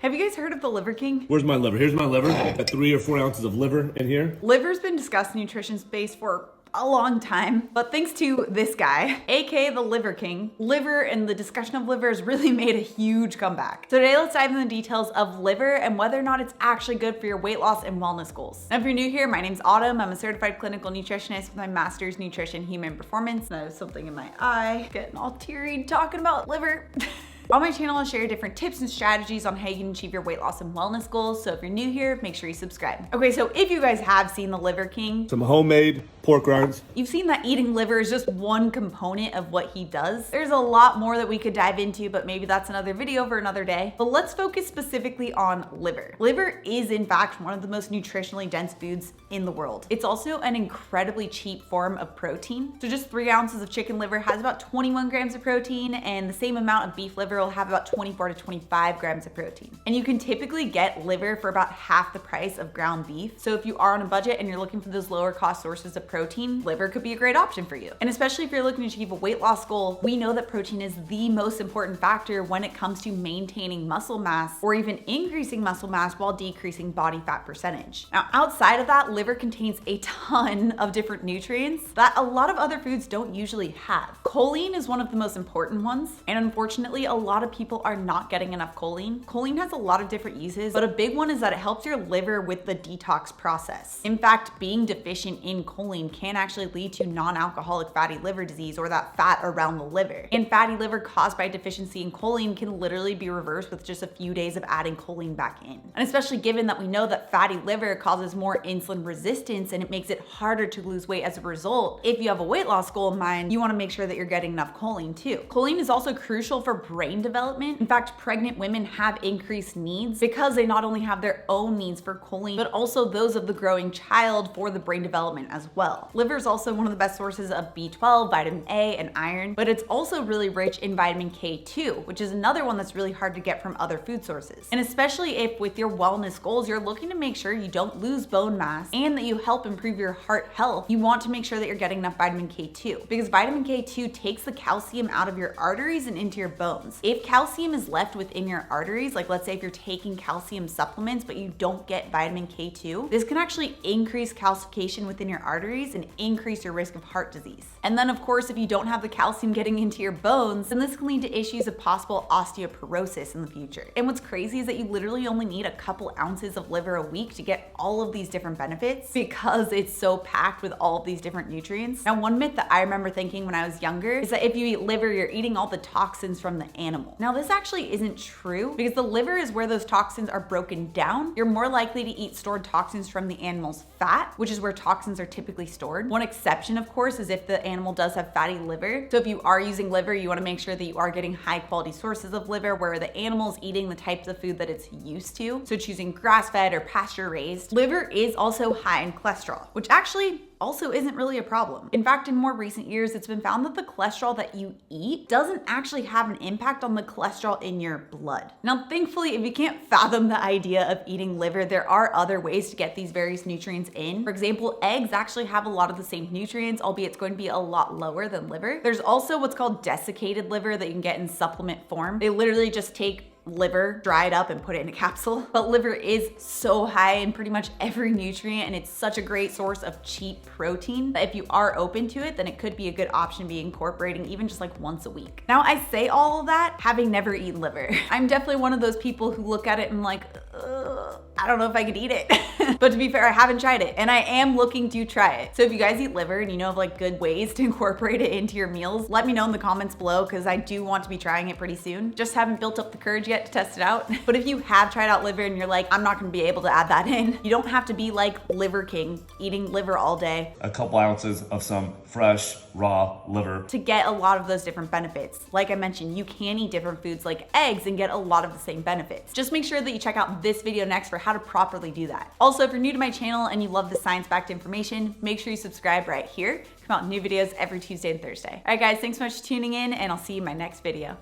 Have you guys heard of the Liver King? Where's my liver? Here's my liver. Got 3 or 4 ounces of liver in here. Liver's been discussed in nutrition space for a long time, but thanks to this guy, aka the Liver King, liver and the discussion of liver has really made a huge comeback. So today let's dive into the details of liver and whether or not it's actually good for your weight loss and wellness goals. Now, if you're new here, my name's Autumn. I'm a certified clinical nutritionist with my master's nutrition human performance. And I have something in my eye, getting all teary talking about liver. On my channel, I'll share different tips and strategies on how you can achieve your weight loss and wellness goals. So if you're new here, make sure you subscribe. Okay, so if you guys have seen the Liver King, Some homemade pork rinds. you've seen that eating liver is just one component of what he does. There's a lot more that we could dive into, but maybe that's another video for another day. But let's focus specifically on liver. Liver is in fact one of the most nutritionally dense foods in the world. It's also an incredibly cheap form of protein. So just 3 ounces of chicken liver has about 21 grams of protein, and the same amount of beef liver will have about 24 to 25 grams of protein. And you can typically get liver for about half the price of ground beef. So if you are on a budget and you're looking for those lower cost sources of protein, liver could be a great option for you. And especially if you're looking to achieve a weight loss goal, we know that protein is the most important factor when it comes to maintaining muscle mass or even increasing muscle mass while decreasing body fat percentage. Now, outside of that, liver contains a ton of different nutrients that a lot of other foods don't usually have. Choline is one of the most important ones, and unfortunately, a lot of people are not getting enough choline. Choline has a lot of different uses, but a big one is that it helps your liver with the detox process. In fact, being deficient in choline can actually lead to non-alcoholic fatty liver disease, or that fat around the liver. And fatty liver caused by deficiency in choline can literally be reversed with just a few days of adding choline back in. And especially given that we know that fatty liver causes more insulin resistance and it makes it harder to lose weight as a result, if you have a weight loss goal in mind, you want to make sure that you're getting enough choline too. Choline is also crucial for brain development. In fact, pregnant women have increased needs because they not only have their own needs for choline, but also those of the growing child for the brain development as well. Liver is also one of the best sources of B12, vitamin A, and iron, but it's also really rich in vitamin K2, which is another one that's really hard to get from other food sources. And especially if with your wellness goals, you're looking to make sure you don't lose bone mass and that you help improve your heart health, you want to make sure that you're getting enough vitamin K2, because vitamin K2 takes the calcium out of your arteries and into your bones. If calcium is left within your arteries, like let's say if you're taking calcium supplements but you don't get vitamin K2, this can actually increase calcification within your arteries and increase your risk of heart disease. And then of course, if you don't have the calcium getting into your bones, then this can lead to issues of possible osteoporosis in the future. And what's crazy is that you literally only need a couple ounces of liver a week to get all of these different benefits because it's so packed with all of these different nutrients. Now, one myth that I remember thinking when I was younger is that if you eat liver, you're eating all the toxins from the animal. Now, this actually isn't true because the liver is where those toxins are broken down. You're more likely to eat stored toxins from the animal's fat, which is where toxins are typically stored. One exception, of course, is if the animal does have fatty liver. So if you are using liver, you want to make sure that you are getting high quality sources of liver where the animal is eating the types of food that it's used to. So choosing grass-fed or pasture-raised. Liver is also high in cholesterol, which actually also isn't really a problem. In fact, in more recent years, it's been found that the cholesterol that you eat doesn't actually have an impact on the cholesterol in your blood. Now, thankfully, if you can't fathom the idea of eating liver, there are other ways to get these various nutrients in. For example, eggs actually have a lot of the same nutrients, albeit it's going to be a lot lower than liver. There's also what's called desiccated liver that you can get in supplement form. They literally just take liver, dry it up and put it in a capsule. But liver is so high in pretty much every nutrient, and it's such a great source of cheap protein that if you are open to it, then it could be a good option to be incorporating even just like once a week. Now, I say all of that having never eaten liver. I'm definitely one of those people who look at it and like, I don't know if I could eat it. But to be fair, I haven't tried it and I am looking to try it. So if you guys eat liver and you know of like good ways to incorporate it into your meals, let me know in the comments below because I do want to be trying it pretty soon. Just haven't built up the courage yet to test it out. But if you have tried out liver and you're like, I'm not gonna be able to add that in, you don't have to be like Liver King, eating liver all day. A couple ounces of some fresh, raw liver to get a lot of those different benefits. Like I mentioned, you can eat different foods like eggs and get a lot of the same benefits. Just make sure that you check out this video next for how to properly do that. Also, if you're new to my channel and you love the science-backed information, make sure you subscribe right here. Come out new videos every Tuesday and Thursday. All right, guys, thanks so much for tuning in, and I'll see you in my next video.